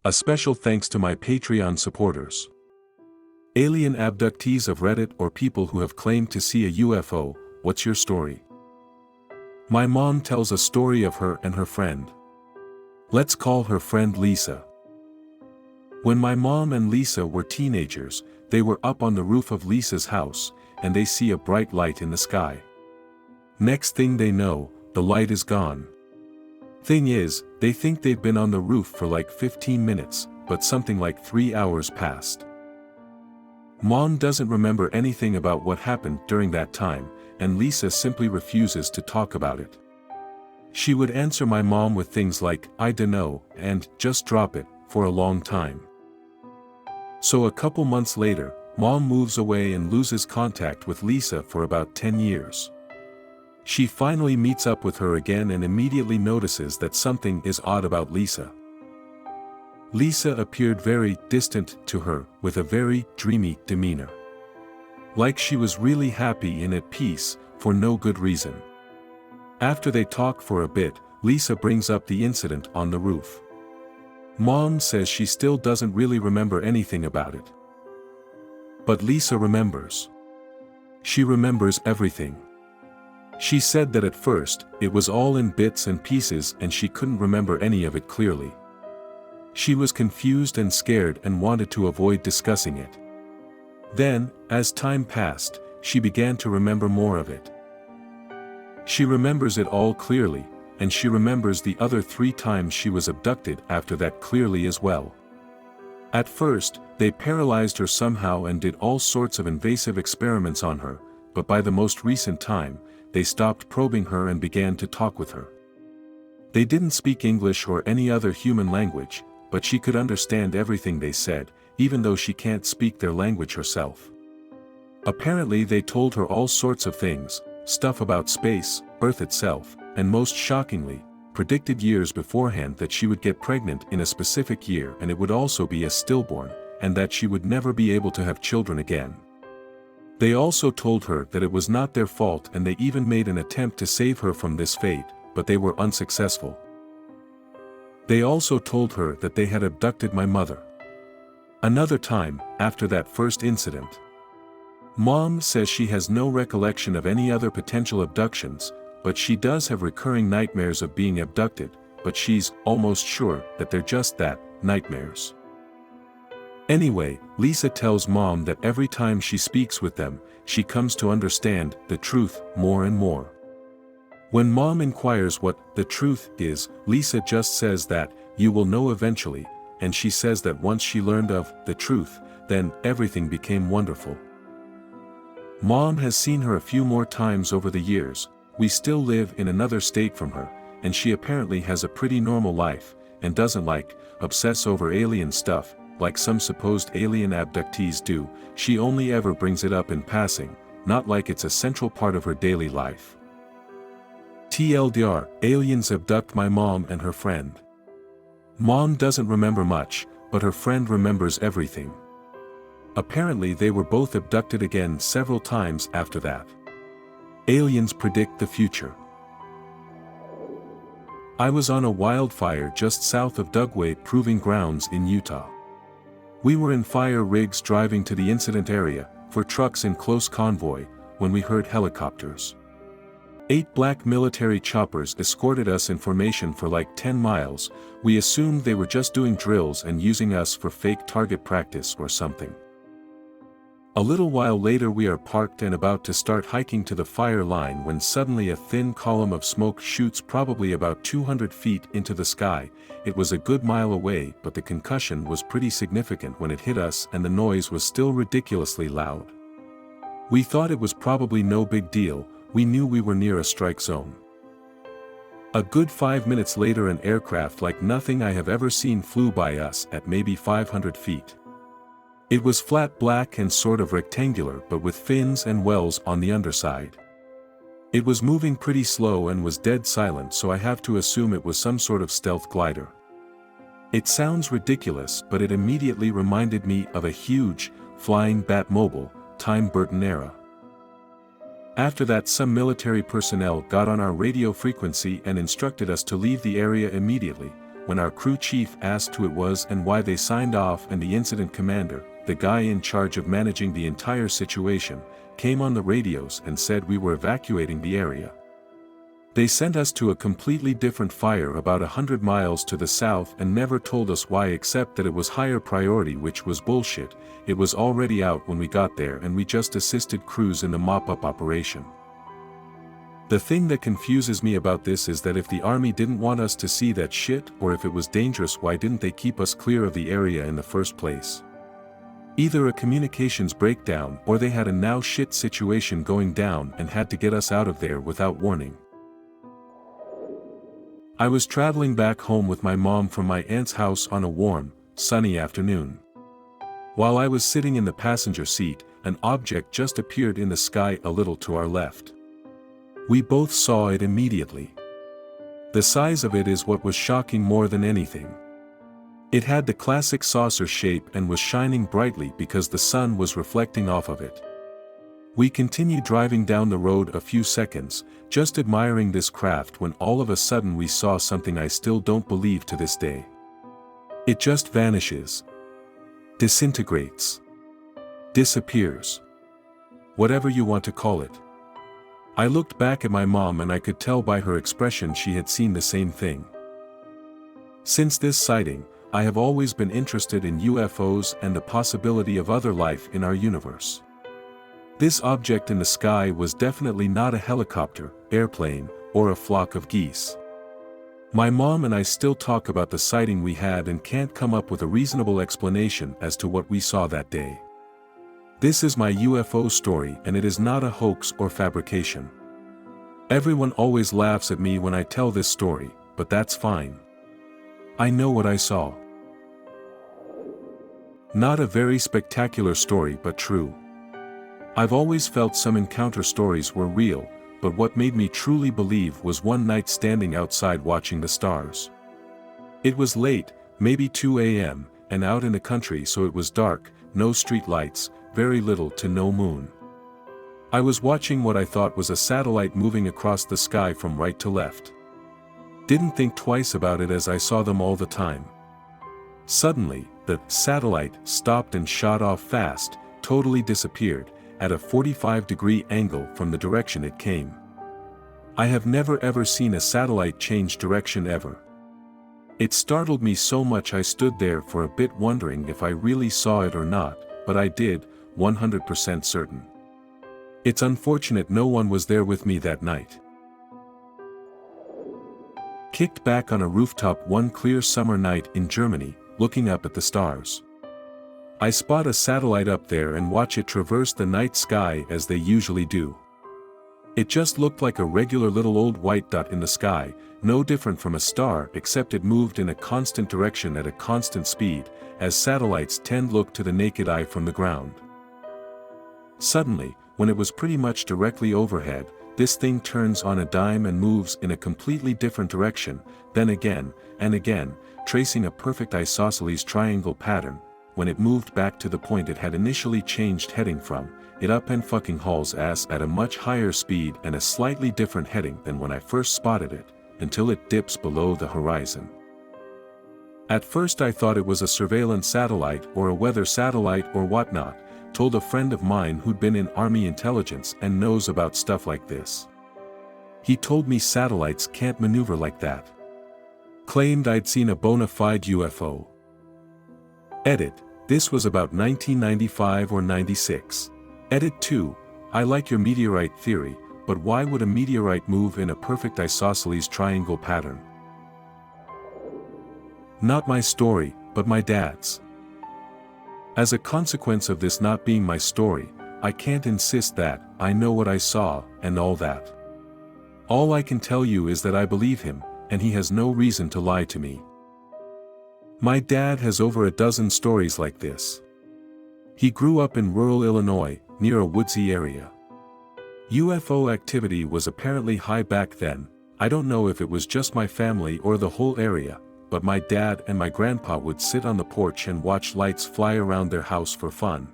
A special thanks to my Patreon supporters. Alien abductees of Reddit or people who have claimed to see a UFO, what's your story? My mom tells a story of her and her friend. Let's call her friend Lisa. When my mom and Lisa were teenagers, they were up on the roof of Lisa's house, and they see a bright light in the sky. Next thing they know, the light is gone. Thing is, they think they've been on the roof for like 15 minutes, but something like 3 hours passed. Mom doesn't remember anything about what happened during that time, and Lisa simply refuses to talk about it. She would answer my mom with things like, "I dunno," and "just drop it," for a long time. So a couple months later, Mom moves away and loses contact with Lisa for about 10 years. She finally meets up with her again and immediately notices that something is odd about Lisa. Lisa appeared very distant to her, with a very dreamy demeanor. Like she was really happy and at peace, for no good reason. After they talk for a bit, Lisa brings up the incident on the roof. Mom says she still doesn't really remember anything about it. But Lisa remembers. She remembers everything. She said that at first, it was all in bits and pieces and she couldn't remember any of it clearly. She was confused and scared and wanted to avoid discussing it. Then, as time passed, she began to remember more of it. She remembers it all clearly, and she remembers the other 3 times she was abducted after that clearly as well. At first, they paralyzed her somehow and did all sorts of invasive experiments on her, but by the most recent time, they stopped probing her and began to talk with her. They didn't speak English or any other human language, but she could understand everything they said, even though she can't speak their language herself. Apparently they told her all sorts of things, stuff about space, Earth itself, and most shockingly, predicted years beforehand that she would get pregnant in a specific year and it would also be a stillborn, and that she would never be able to have children again. They also told her that it was not their fault and they even made an attempt to save her from this fate, but they were unsuccessful. They also told her that they had abducted my mother. Another time, after that first incident. Mom says she has no recollection of any other potential abductions, but she does have recurring nightmares of being abducted, but she's almost sure that they're just that, nightmares. Anyway, Lisa tells Mom that every time she speaks with them, she comes to understand the truth more and more. When Mom inquires what the truth is, Lisa just says that, "You will know eventually," and she says that once she learned of the truth, then everything became wonderful. Mom has seen her a few more times over the years. We still live in another state from her, and she apparently has a pretty normal life, and doesn't obsess over alien stuff, like some supposed alien abductees do. She only ever brings it up in passing, not like it's a central part of her daily life. TLDR, aliens abduct my mom and her friend. Mom doesn't remember much, but her friend remembers everything. Apparently they were both abducted again several times after that. Aliens predict the future. I was on a wildfire just south of Dugway Proving Grounds in Utah. We were in fire rigs driving to the incident area, for trucks in close convoy, when we heard helicopters. 8 black military choppers escorted us in formation for like 10 miles, we assumed they were just doing drills and using us for fake target practice or something. A little while later we are parked and about to start hiking to the fire line when suddenly a thin column of smoke shoots probably about 200 feet into the sky. It was a good mile away, but the concussion was pretty significant when it hit us and the noise was still ridiculously loud. We thought it was probably no big deal. We knew we were near a strike zone. A good 5 minutes later an aircraft like nothing I have ever seen flew by us at maybe 500 feet. It was flat black and sort of rectangular but with fins and wells on the underside. It was moving pretty slow and was dead silent, so I have to assume it was some sort of stealth glider. It sounds ridiculous, but it immediately reminded me of a huge, flying Batmobile, Tim Burton era. After that some military personnel got on our radio frequency and instructed us to leave the area immediately, when our crew chief asked who it was and why they signed off, and the incident commander, the guy in charge of managing the entire situation, came on the radios and said we were evacuating the area. They sent us to a completely different fire about 100 miles to the south and never told us why except that it was higher priority, which was bullshit. It was already out when we got there and we just assisted crews in the mop-up operation. The thing that confuses me about this is that if the army didn't want us to see that shit, or if it was dangerous, why didn't they keep us clear of the area in the first place? Either a communications breakdown or they had a now shit situation going down and had to get us out of there without warning. I was traveling back home with my mom from my aunt's house on a warm, sunny afternoon. While I was sitting in the passenger seat, an object just appeared in the sky a little to our left. We both saw it immediately. The size of it is what was shocking more than anything. It had the classic saucer shape and was shining brightly because the sun was reflecting off of it. We continued driving down the road a few seconds, just admiring this craft, when all of a sudden we saw something I still don't believe to this day. It just vanishes. Disintegrates. Disappears. Whatever you want to call it. I looked back at my mom and I could tell by her expression she had seen the same thing. Since this sighting, I have always been interested in UFOs and the possibility of other life in our universe. This object in the sky was definitely not a helicopter, airplane, or a flock of geese. My mom and I still talk about the sighting we had and can't come up with a reasonable explanation as to what we saw that day. This is my UFO story and it is not a hoax or fabrication. Everyone always laughs at me when I tell this story, but that's fine. I know what I saw. Not a very spectacular story, but true. I've always felt some encounter stories were real, but what made me truly believe was one night standing outside watching the stars. It was late, maybe 2 a.m., and out in the country, so it was dark, no street lights, very little to no moon. I was watching what I thought was a satellite moving across the sky from right to left. Didn't think twice about it as I saw them all the time. Suddenly, the satellite stopped and shot off fast, totally disappeared, at a 45-degree angle from the direction it came. I have never ever seen a satellite change direction ever. It startled me so much I stood there for a bit wondering if I really saw it or not, but I did, 100% certain. It's unfortunate no one was there with me that night. Kicked back on a rooftop one clear summer night in Germany, looking up at the stars. I spot a satellite up there and watch it traverse the night sky as they usually do. It just looked like a regular little old white dot in the sky, no different from a star, except it moved in a constant direction at a constant speed, as satellites tend to look to the naked eye from the ground. Suddenly, when it was pretty much directly overhead, this thing turns on a dime and moves in a completely different direction, then again, and again, tracing a perfect isosceles triangle pattern. When it moved back to the point it had initially changed heading from, it up and fucking hauls ass at a much higher speed and a slightly different heading than when I first spotted it, until it dips below the horizon. At first I thought it was a surveillance satellite or a weather satellite or whatnot, told a friend of mine who'd been in Army intelligence and knows about stuff like this. He told me satellites can't maneuver like that. Claimed I'd seen a bona fide UFO. Edit, this was about 1995 or 96. Edit 2, I like your meteorite theory, but why would a meteorite move in a perfect isosceles triangle pattern? Not my story, but my dad's. As a consequence of this not being my story, I can't insist that I know what I saw, and all that. All I can tell you is that I believe him, and he has no reason to lie to me. My dad has over a dozen stories like this. He grew up in rural Illinois, near a woodsy area. UFO activity was apparently high back then. I don't know if it was just my family or the whole area, but my dad and my grandpa would sit on the porch and watch lights fly around their house for fun.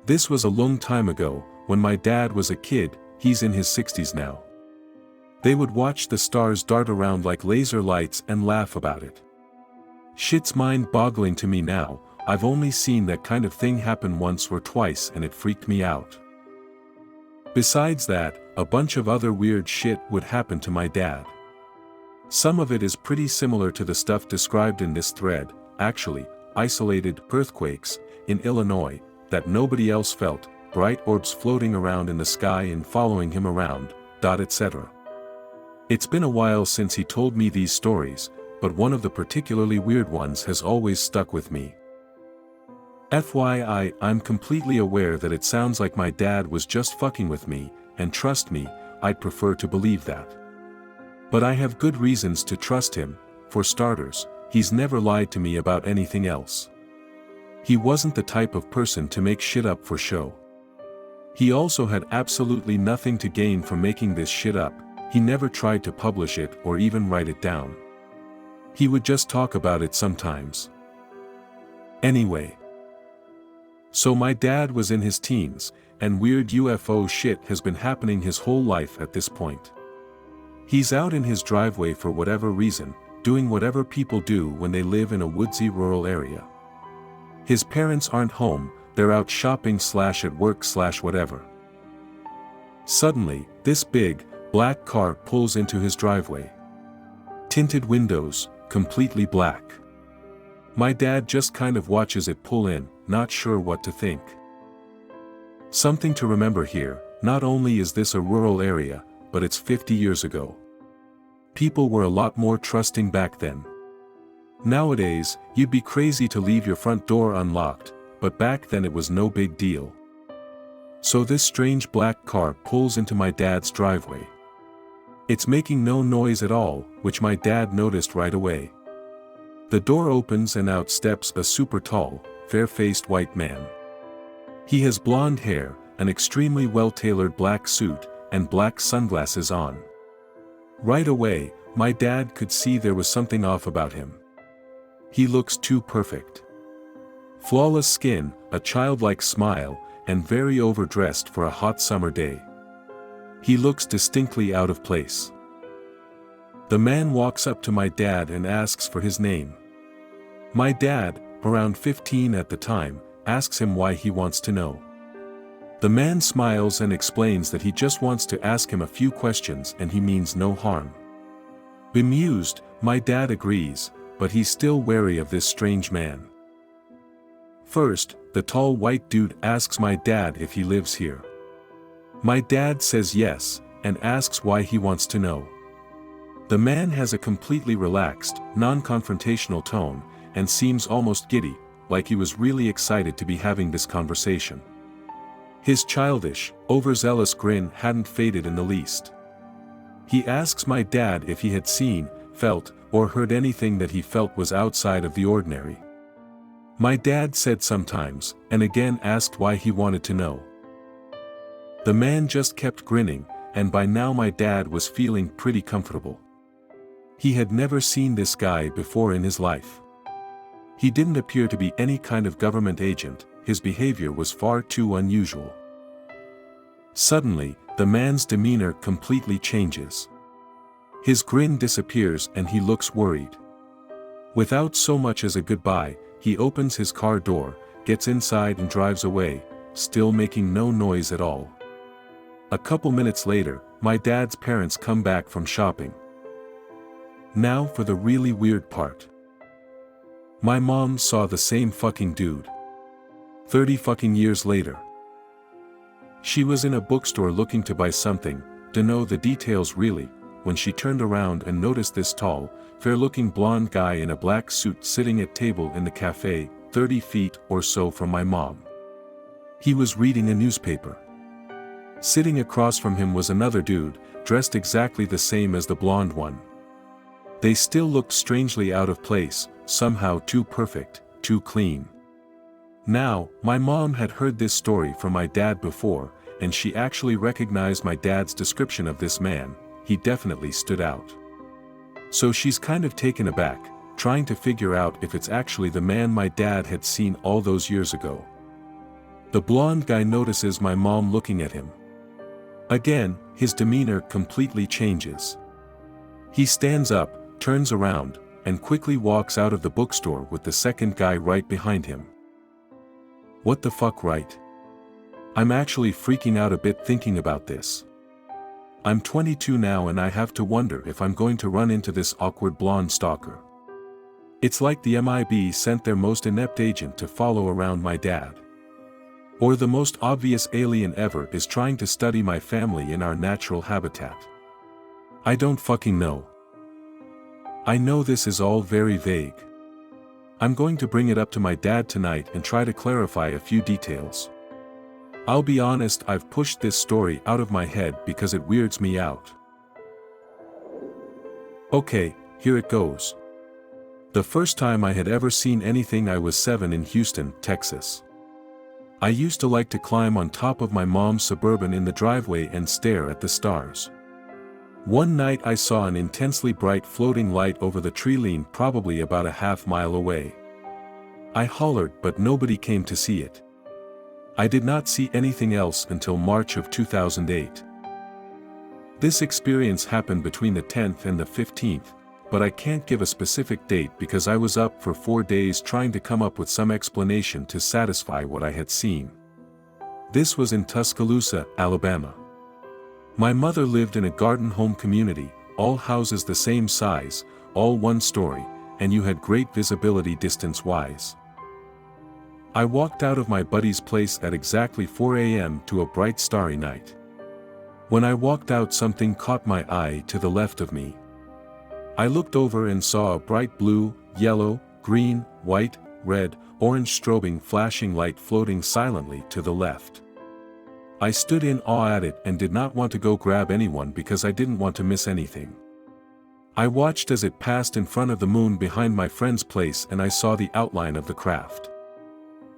This was a long time ago, when my dad was a kid. He's in his 60s now. They would watch the stars dart around like laser lights and laugh about it. Shit's mind-boggling to me now. I've only seen that kind of thing happen once or twice and it freaked me out. Besides that, a bunch of other weird shit would happen to my dad. Some of it is pretty similar to the stuff described in this thread, actually, isolated earthquakes in Illinois that nobody else felt, bright orbs floating around in the sky and following him around, etc. It's been a while since he told me these stories, but one of the particularly weird ones has always stuck with me. FYI, I'm completely aware that it sounds like my dad was just fucking with me, and trust me, I'd prefer to believe that. But I have good reasons to trust him. For starters, he's never lied to me about anything else. He wasn't the type of person to make shit up for show. He also had absolutely nothing to gain from making this shit up. He never tried to publish it or even write it down. He would just talk about it sometimes. Anyway. So my dad was in his teens, and weird UFO shit has been happening his whole life at this point. He's out in his driveway for whatever reason, doing whatever people do when they live in a woodsy rural area. His parents aren't home, they're out shopping / at work / whatever. Suddenly, this big, black car pulls into his driveway. Tinted windows, completely black. My dad just kind of watches it pull in, not sure what to think. Something to remember here, not only is this a rural area, but it's 50 years ago. People were a lot more trusting back then. Nowadays, you'd be crazy to leave your front door unlocked, but back then it was no big deal. So this strange black car pulls into my dad's driveway. It's making no noise at all, which my dad noticed right away. The door opens and out steps a super tall, fair-faced white man. He has blonde hair, an extremely well-tailored black suit, and black sunglasses on. Right away, my dad could see there was something off about him. He looks too perfect. Flawless skin, a childlike smile, and very overdressed for a hot summer day. He looks distinctly out of place. The man walks up to my dad and asks for his name. My dad, around 15 at the time, asks him why he wants to know. The man smiles and explains that he just wants to ask him a few questions and he means no harm. Bemused, my dad agrees, but he's still wary of this strange man. First, the tall white dude asks my dad if he lives here. My dad says yes, and asks why he wants to know. The man has a completely relaxed, non-confrontational tone, and seems almost giddy, like he was really excited to be having this conversation. His childish, overzealous grin hadn't faded in the least. He asks my dad if he had seen, felt, or heard anything that he felt was outside of the ordinary. My dad said sometimes, and again asked why he wanted to know. The man just kept grinning, and by now my dad was feeling pretty comfortable. He had never seen this guy before in his life. He didn't appear to be any kind of government agent, his behavior was far too unusual. Suddenly, the man's demeanor completely changes. His grin disappears and he looks worried. Without so much as a goodbye, he opens his car door, gets inside and drives away, still making no noise at all. A couple minutes later, my dad's parents come back from shopping. Now for the really weird part. My mom saw the same fucking dude. 30 fucking years later. She was in a bookstore looking to buy something, dunno the details really, when she turned around and noticed this tall, fair-looking blonde guy in a black suit sitting at table in the cafe, 30 feet or so from my mom. He was reading a newspaper. Sitting across from him was another dude, dressed exactly the same as the blonde one. They still looked strangely out of place, somehow too perfect, too clean. Now, my mom had heard this story from my dad before, and she actually recognized my dad's description of this man. He definitely stood out. So she's kind of taken aback, trying to figure out if it's actually the man my dad had seen all those years ago. The blonde guy notices my mom looking at him. Again, his demeanor completely changes. He stands up, turns around, and quickly walks out of the bookstore with the second guy right behind him. What the fuck, right? I'm actually freaking out a bit thinking about this. I'm 22 now and I have to wonder if I'm going to run into this awkward blonde stalker. It's like the MIB sent their most inept agent to follow around my dad. Or the most obvious alien ever is trying to study my family in our natural habitat. I don't fucking know. I know this is all very vague. I'm going to bring it up to my dad tonight and try to clarify a few details. I'll be honest, I've pushed this story out of my head because it weirds me out. Okay, here it goes. The first time I had ever seen anything, I was 7 in Houston, Texas. I used to like to climb on top of my mom's Suburban in the driveway and stare at the stars. One night I saw an intensely bright floating light over the tree line probably about a half-mile away. I hollered but nobody came to see it. I did not see anything else until March of 2008. This experience happened between the 10th and the 15th, but I can't give a specific date because I was up for 4 days trying to come up with some explanation to satisfy what I had seen. This was in Tuscaloosa, Alabama. My mother lived in a garden home community, all houses the same size, all one story, and you had great visibility distance-wise. I walked out of my buddy's place at exactly 4 a.m. to a bright starry night. When I walked out, something caught my eye to the left of me. I looked over and saw a bright blue, yellow, green, white, red, orange strobing flashing light floating silently to the left. I stood in awe at it and did not want to go grab anyone because I didn't want to miss anything. I watched as it passed in front of the moon behind my friend's place and I saw the outline of the craft.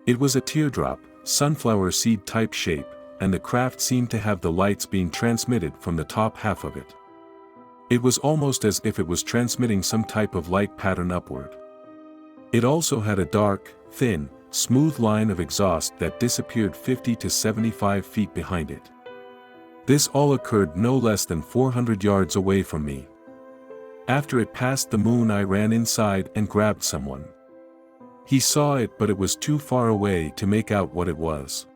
It was a teardrop, sunflower seed type shape, and the craft seemed to have the lights being transmitted from the top half of it. It was almost as if it was transmitting some type of light pattern upward. It also had a dark, thin, smooth line of exhaust that disappeared 50 to 75 feet behind it. This all occurred no less than 400 yards away from me. After it passed the moon, I ran inside and grabbed someone. He saw it, but it was too far away to make out what it was.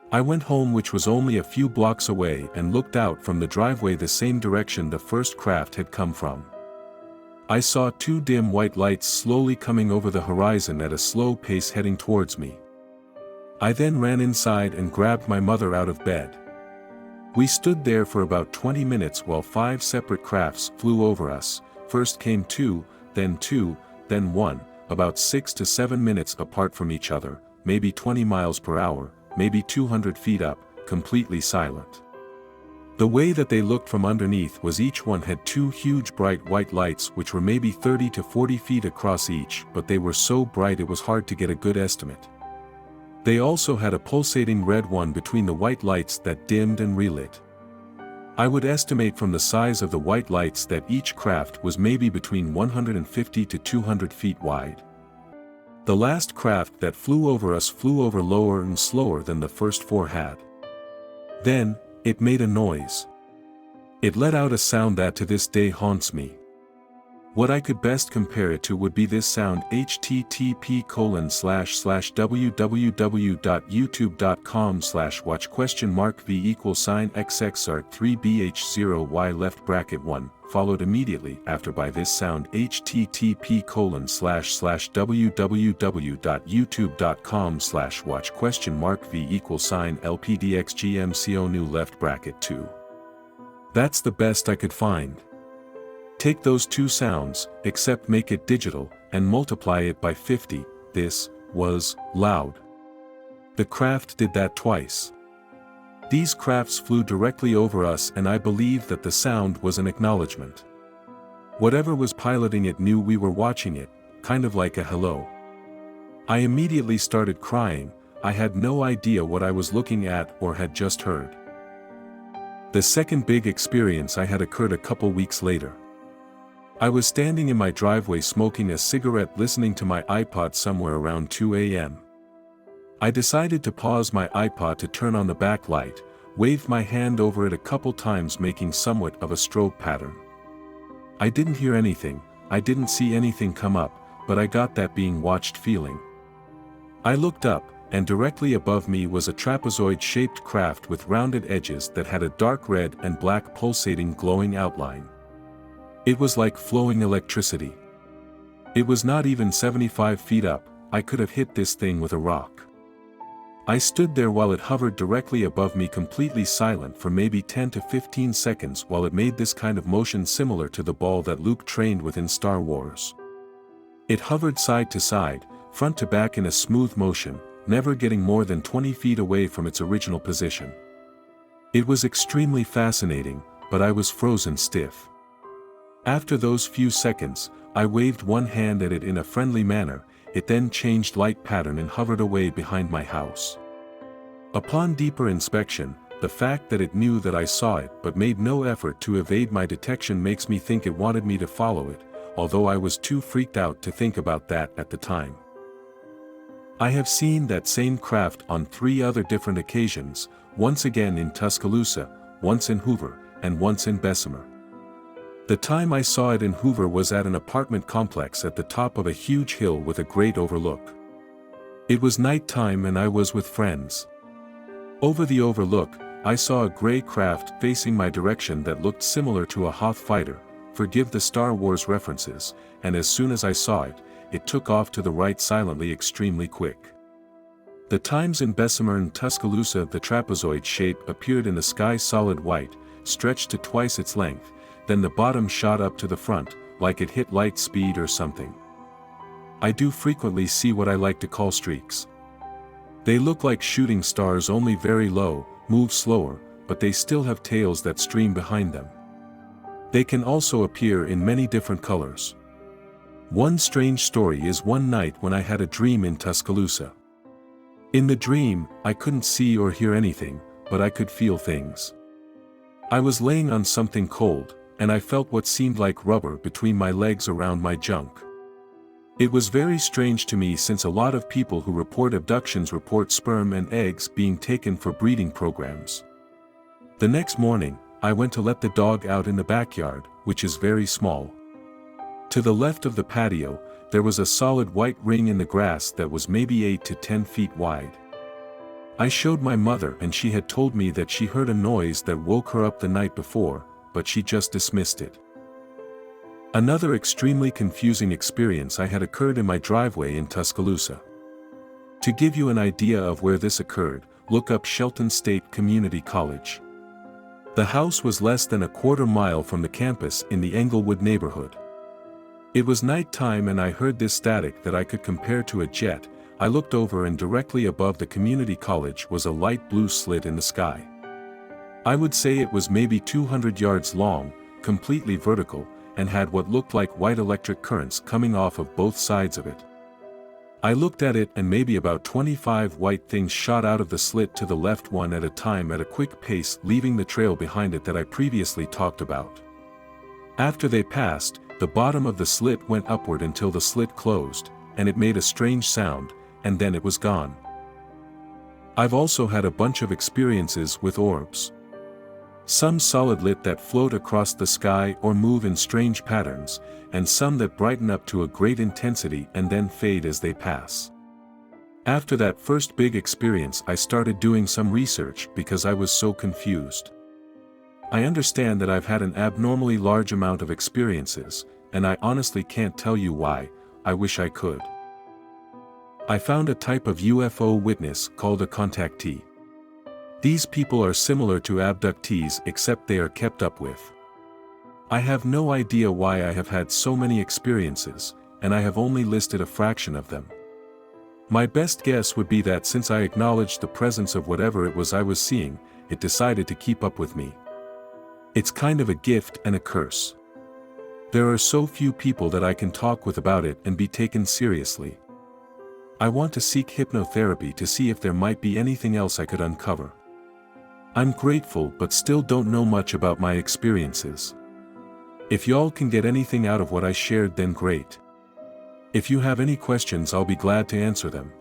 I went home, which was only a few blocks away, and looked out from the driveway the same direction the first craft had come from. I saw 2 dim white lights slowly coming over the horizon at a slow pace heading towards me. I then ran inside and grabbed my mother out of bed. We stood there for about 20 minutes while 5 separate crafts flew over us. First came 2, then 1, about 6 to 7 minutes apart from each other, maybe 20 miles per hour, maybe 200 feet up, completely silent. The way that they looked from underneath was each one had 2 huge bright white lights which were maybe 30 to 40 feet across each, but they were so bright it was hard to get a good estimate. They also had a pulsating red one between the white lights that dimmed and relit. I would estimate from the size of the white lights that each craft was maybe between 150 to 200 feet wide. The last craft that flew over us flew over lower and slower than the first 4 had. Then, it made a noise. It let out a sound that to this day haunts me. What I could best compare it to would be this sound: http://www.youtube.com/watch?mark v=xxart3bh0y left bracket 1, followed immediately after by this sound: http://www.youtube.com/watch?mark v=lpdxgmco new left bracket 2. That's the best I could find. Take those 2 sounds, except make it digital, and multiply it by 50, this was loud. The craft did that twice. These crafts flew directly over us, and I believe that the sound was an acknowledgement. Whatever was piloting it knew we were watching it, kind of like a hello. I immediately started crying. I had no idea what I was looking at or had just heard. The second big experience I had occurred a couple weeks later. I was standing in my driveway smoking a cigarette listening to my iPod somewhere around 2 a.m. I decided to pause my iPod to turn on the backlight, waved my hand over it a couple times making somewhat of a strobe pattern. I didn't hear anything, I didn't see anything come up, but I got that being watched feeling. I looked up, and directly above me was a trapezoid-shaped craft with rounded edges that had a dark red and black pulsating glowing outline. It was like flowing electricity. It was not even 75 feet up. I could have hit this thing with a rock. I stood there while it hovered directly above me, completely silent for maybe 10 to 15 seconds while it made this kind of motion similar to the ball that Luke trained with in Star Wars. It hovered side to side, front to back in a smooth motion, never getting more than 20 feet away from its original position. It was extremely fascinating, but I was frozen stiff. After those few seconds, I waved one hand at it in a friendly manner. It then changed light pattern and hovered away behind my house. Upon deeper inspection, the fact that it knew that I saw it but made no effort to evade my detection makes me think it wanted me to follow it, although I was too freaked out to think about that at the time. I have seen that same craft on 3 other different occasions, once again in Tuscaloosa, once in Hoover, and once in Bessemer. The time I saw it in Hoover was at an apartment complex at the top of a huge hill with a great overlook. It was night time and I was with friends. Over the overlook, I saw a gray craft facing my direction that looked similar to a Hoth fighter, forgive the Star Wars references, and as soon as I saw it, it took off to the right silently, extremely quick. The times in Bessemer and Tuscaloosa the trapezoid shape appeared in the sky solid white, stretched to twice its length, then the bottom shot up to the front, like it hit light speed or something. I do frequently see what I like to call streaks. They look like shooting stars, only very low, move slower, but they still have tails that stream behind them. They can also appear in many different colors. One strange story is one night when I had a dream in Tuscaloosa. In the dream, I couldn't see or hear anything, but I could feel things. I was laying on something cold, and I felt what seemed like rubber between my legs around my junk. It was very strange to me since a lot of people who report abductions report sperm and eggs being taken for breeding programs. The next morning, I went to let the dog out in the backyard, which is very small. To the left of the patio, there was a solid white ring in the grass that was maybe 8 to 10 feet wide. I showed my mother and she had told me that she heard a noise that woke her up the night before, but she just dismissed it. Another extremely confusing experience I had occurred in my driveway in Tuscaloosa. To give you an idea of where this occurred, look up Shelton State Community College. The house was less than a quarter mile from the campus in the Englewood neighborhood. It was night time and I heard this static that I could compare to a jet. I looked over and directly above the community college was a light blue slit in the sky. I would say it was maybe 200 yards long, completely vertical, and had what looked like white electric currents coming off of both sides of it. I looked at it and maybe about 25 white things shot out of the slit to the left, one at a time at a quick pace, leaving the trail behind it that I previously talked about. After they passed, the bottom of the slit went upward until the slit closed, and it made a strange sound, and then it was gone. I've also had a bunch of experiences with orbs. Some solid lit that float across the sky or move in strange patterns, and some that brighten up to a great intensity and then fade as they pass. After that first big experience, I started doing some research because I was so confused. I understand that I've had an abnormally large amount of experiences, and I honestly can't tell you why. I wish I could. I found a type of UFO witness called a contactee. These people are similar to abductees except they are kept up with. I have no idea why I have had so many experiences, and I have only listed a fraction of them. My best guess would be that since I acknowledged the presence of whatever it was I was seeing, it decided to keep up with me. It's kind of a gift and a curse. There are so few people that I can talk with about it and be taken seriously. I want to seek hypnotherapy to see if there might be anything else I could uncover. I'm grateful but still don't know much about my experiences. If y'all can get anything out of what I shared, then great. If you have any questions, I'll be glad to answer them.